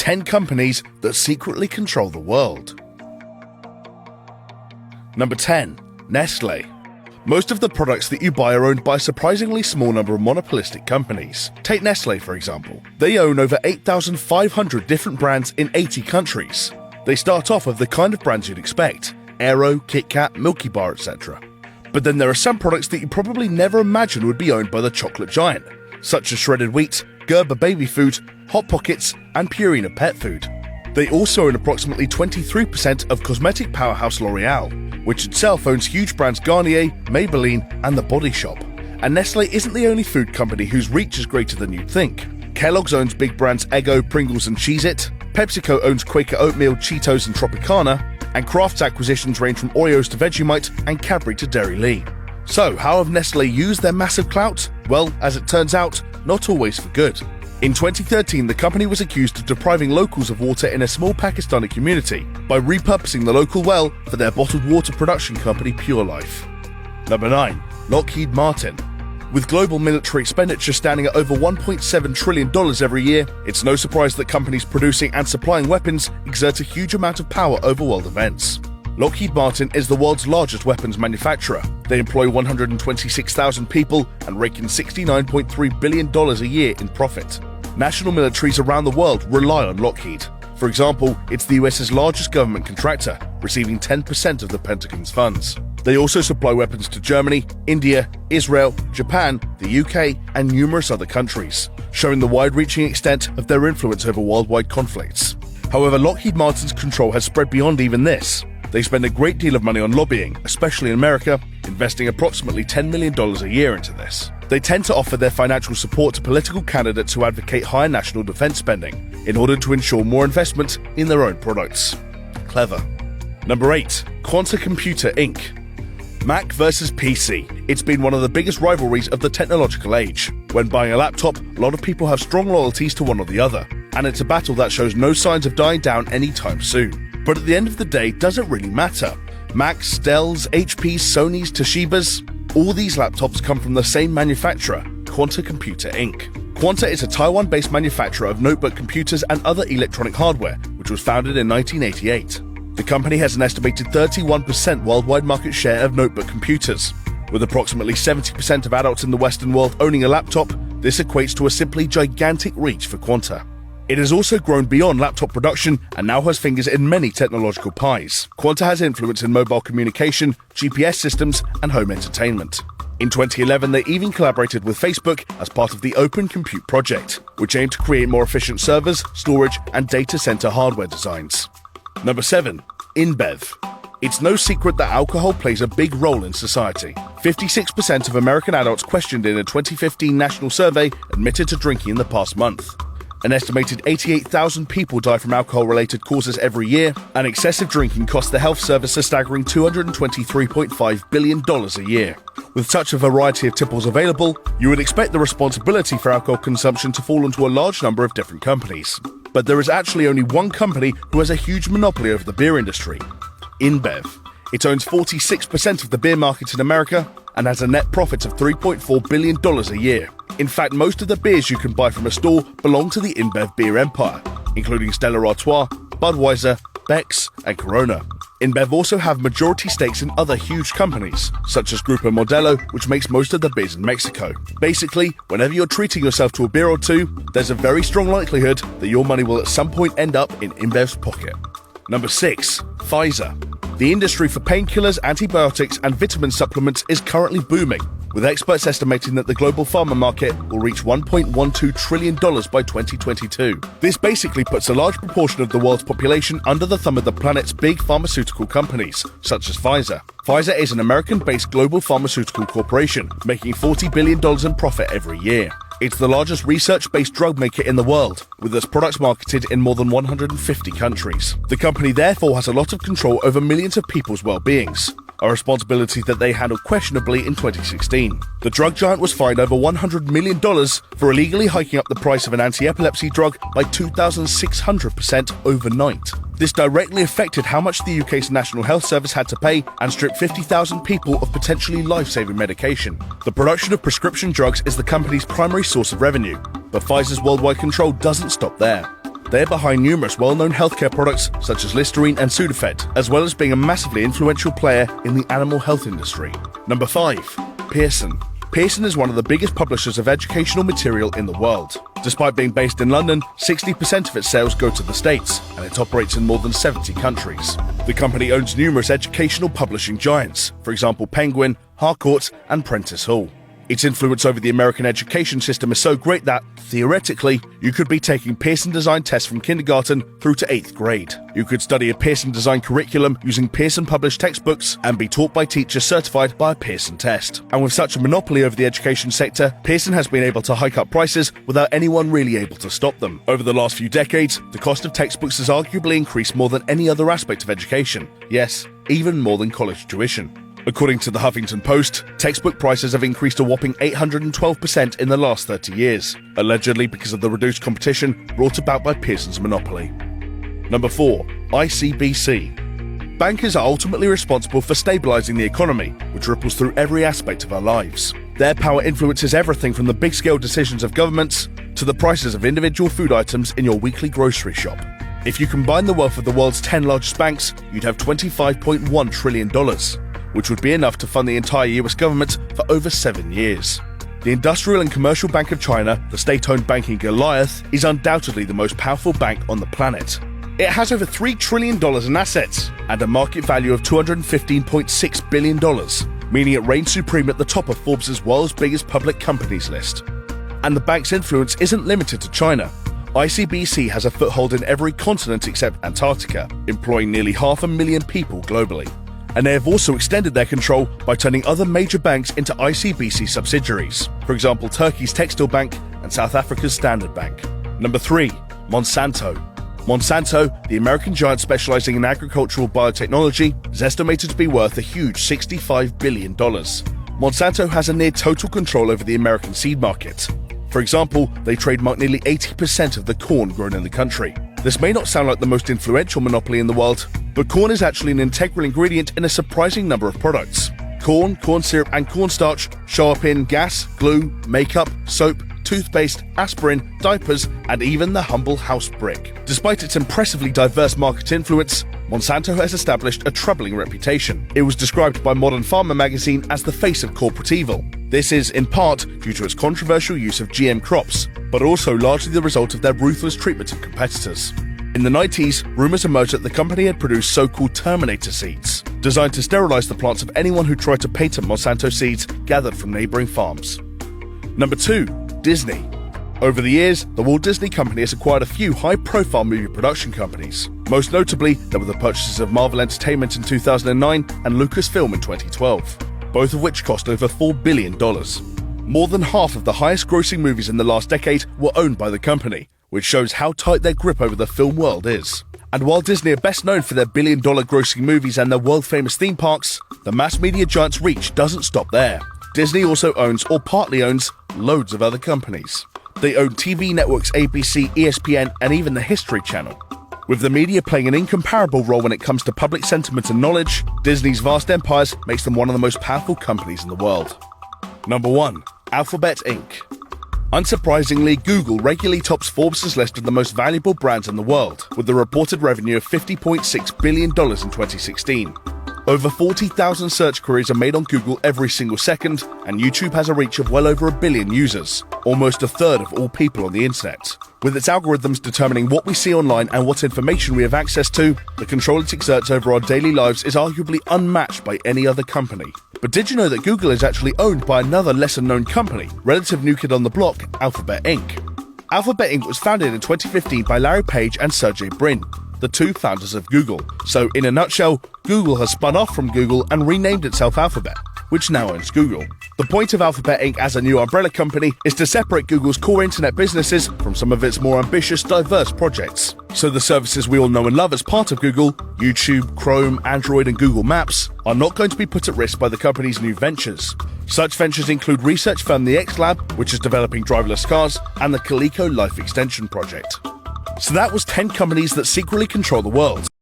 10 companies that secretly control the world. Number 10. Nestle. Most of the products that you buy are owned by a surprisingly small number of monopolistic companies. Take Nestle, for example. They own over 8,500 different brands in 80 countries. They start off with the kind of brands you'd expect: Aero, Kit Kat, Milky Bar, etc. But then there are some products that you probably never imagined would be owned by the chocolate giant, such as shredded wheat, Gerber baby food, Hot Pockets, and Purina pet food. They also own approximately 23% of cosmetic powerhouse L'Oreal, which itself owns huge brands Garnier, Maybelline, and The Body Shop. And Nestle isn't the only food company whose reach is greater than you'd think. Kellogg's owns big brands Eggo, Pringles, and Cheez-It. PepsiCo owns Quaker Oatmeal, Cheetos, and Tropicana. And Kraft's acquisitions range from Oreos to Vegemite and Cadbury to Dairy Lee. So, how have Nestle used their massive clout? Well, as it turns out, not always for good. In 2013, the company was accused of depriving locals of water in a small Pakistani community by repurposing the local well for their bottled water production company Pure Life. Number 9. Lockheed Martin. With global military expenditure standing at over $1.7 trillion every year, it's no surprise that companies producing and supplying weapons exert a huge amount of power over world events. Lockheed Martin is the world's largest weapons manufacturer. They employ 126,000 people and rake in $69.3 billion a year in profit. National militaries around the world rely on Lockheed. For example, it's the US's largest government contractor, receiving 10% of the Pentagon's funds. They also supply weapons to Germany, India, Israel, Japan, the UK, and numerous other countries, showing the wide-reaching extent of their influence over worldwide conflicts. However, Lockheed Martin's control has spread beyond even this. They spend a great deal of money on lobbying, especially in America, investing approximately $10 million a year into this. They tend to offer their financial support to political candidates who advocate higher national defense spending in order to ensure more investment in their own products. Clever. Number 8. Quanta Computer Inc. Mac versus PC. It's been one of the biggest rivalries of the technological age. When buying a laptop, a lot of people have strong loyalties to one or the other, and it's a battle that shows no signs of dying down anytime soon. But at the end of the day, does it really matter? Macs, Dells, HPs, Sonys, Toshibas, all these laptops come from the same manufacturer, Quanta Computer Inc. Quanta is a Taiwan-based manufacturer of notebook computers and other electronic hardware, which was founded in 1988. The company has an estimated 31% worldwide market share of notebook computers. With approximately 70% of adults in the Western world owning a laptop, this equates to a simply gigantic reach for Quanta. It has also grown beyond laptop production and now has fingers in many technological pies. Quanta has influence in mobile communication, GPS systems, and home entertainment. In 2011, they even collaborated with Facebook as part of the Open Compute project, which aimed to create more efficient servers, storage, and data center hardware designs. Number 7. InBev. It's no secret that alcohol plays a big role in society. 56% of American adults questioned in a 2015 national survey admitted to drinking in the past month. An estimated 88,000 people die from alcohol-related causes every year, and excessive drinking costs the health service a staggering $223.5 billion a year. With such a variety of tipples available, you would expect the responsibility for alcohol consumption to fall onto a large number of different companies. But there is actually only one company who has a huge monopoly over the beer industry: InBev. It owns 46% of the beer market in America and has a net profit of $3.4 billion a year. In fact, most of the beers you can buy from a store belong to the InBev beer empire, including Stella Artois, Budweiser, Beck's, and Corona. InBev also have majority stakes in other huge companies, such as Grupo Modelo, which makes most of the beers in Mexico. Basically, whenever you're treating yourself to a beer or two, there's a very strong likelihood that your money will at some point end up in InBev's pocket. Number 6. Pfizer. The industry for painkillers, antibiotics, and vitamin supplements is currently booming, with experts estimating that the global pharma market will reach $1.12 trillion by 2022. This basically puts a large proportion of the world's population under the thumb of the planet's big pharmaceutical companies, such as Pfizer. Pfizer is an American-based global pharmaceutical corporation, making $40 billion in profit every year. It's the largest research-based drug maker in the world, with its products marketed in more than 150 countries. The company therefore has a lot of control over millions of people's well-beings, a responsibility that they handled questionably in 2016. The drug giant was fined over $100 million for illegally hiking up the price of an anti-epilepsy drug by 2,600% overnight. This directly affected how much the UK's National Health Service had to pay and stripped 50,000 people of potentially life-saving medication. The production of prescription drugs is the company's primary source of revenue, but Pfizer's worldwide control doesn't stop there. They're behind numerous well-known healthcare products such as Listerine and Sudafed, as well as being a massively influential player in the animal health industry. Number 5. Pearson. Pearson is one of the biggest publishers of educational material in the world. Despite being based in London, 60% of its sales go to the States, and it operates in more than 70 countries. The company owns numerous educational publishing giants, for example Penguin, Harcourt, and Prentice Hall. Its influence over the American education system is so great that, theoretically, you could be taking Pearson design tests from kindergarten through to 8th grade. You could study a Pearson design curriculum using Pearson published textbooks and be taught by teachers certified by a Pearson test. And with such a monopoly over the education sector, Pearson has been able to hike up prices without anyone really able to stop them. Over the last few decades, the cost of textbooks has arguably increased more than any other aspect of education. Yes, even more than college tuition. According to the Huffington Post, textbook prices have increased a whopping 812% in the last 30 years, allegedly because of the reduced competition brought about by Pearson's monopoly. Number 4. ICBC. Bankers are ultimately responsible for stabilizing the economy, which ripples through every aspect of our lives. Their power influences everything from the big-scale decisions of governments to the prices of individual food items in your weekly grocery shop. If you combine the wealth of the world's 10 largest banks, you'd have $25.1 trillion. Which would be enough to fund the entire US government for over 7 years. The Industrial and Commercial Bank of China, the state-owned banking Goliath, is undoubtedly the most powerful bank on the planet. It has over $3 trillion in assets and a market value of $215.6 billion, meaning it reigns supreme at the top of Forbes' world's biggest public companies list. And the bank's influence isn't limited to China. ICBC has a foothold in every continent except Antarctica, employing nearly 500,000 people globally. And they have also extended their control by turning other major banks into ICBC subsidiaries, for example Turkey's Textile Bank and South Africa's Standard Bank. Number 3. Monsanto. Monsanto, the American giant specializing in agricultural biotechnology, is estimated to be worth a huge $65 billion. Monsanto has a near total control over the American seed market. For example, they trademark nearly 80% of the corn grown in the country. This may not sound like the most influential monopoly in the world, but corn is actually an integral ingredient in a surprising number of products. Corn, corn syrup, and cornstarch show up in gas, glue, makeup, soap, toothpaste, aspirin, diapers, and even the humble house brick. Despite its impressively diverse market influence, Monsanto has established a troubling reputation. It was described by Modern Farmer magazine as the face of corporate evil. This is, in part, due to its controversial use of GM crops, but also largely the result of their ruthless treatment of competitors. In the 90s, rumors emerged that the company had produced so-called Terminator seeds, designed to sterilize the plants of anyone who tried to patent Monsanto seeds gathered from neighboring farms. Number 2. Disney. Over the years, the Walt Disney Company has acquired a few high-profile movie production companies. Most notably, there were the purchases of Marvel Entertainment in 2009 and Lucasfilm in 2012, both of which cost over $4 billion. More than half of the highest-grossing movies in the last decade were owned by the company, which shows how tight their grip over the film world is. And while Disney are best known for their billion-dollar grossing movies and their world-famous theme parks, the mass media giant's reach doesn't stop there. Disney also owns, or partly owns, loads of other companies. They own TV networks ABC, ESPN, and even the History Channel. With the media playing an incomparable role when it comes to public sentiment and knowledge, Disney's vast empires makes them one of the most powerful companies in the world. Number 1. Alphabet Inc. Unsurprisingly, Google regularly tops Forbes' list of the most valuable brands in the world, with a reported revenue of $50.6 billion in 2016. Over 40,000 search queries are made on Google every single second, and YouTube has a reach of well over 1 billion users, almost a third of all people on the internet. With its algorithms determining what we see online and what information we have access to, the control it exerts over our daily lives is arguably unmatched by any other company. But did you know that Google is actually owned by another lesser-known company, relative new kid on the block, Alphabet Inc.? Alphabet Inc. was founded in 2015 by Larry Page and Sergey Brin, the two founders of Google. So, in a nutshell, Google has spun off from Google and renamed itself Alphabet, which now owns Google. The point of Alphabet Inc. as a new umbrella company is to separate Google's core internet businesses from some of its more ambitious, diverse projects. So the services we all know and love as part of Google, YouTube, Chrome, Android, and Google Maps, are not going to be put at risk by the company's new ventures. Such ventures include research firm the X Lab, which is developing driverless cars, and the Coleco Life Extension project. So that was 10 companies that secretly control the world.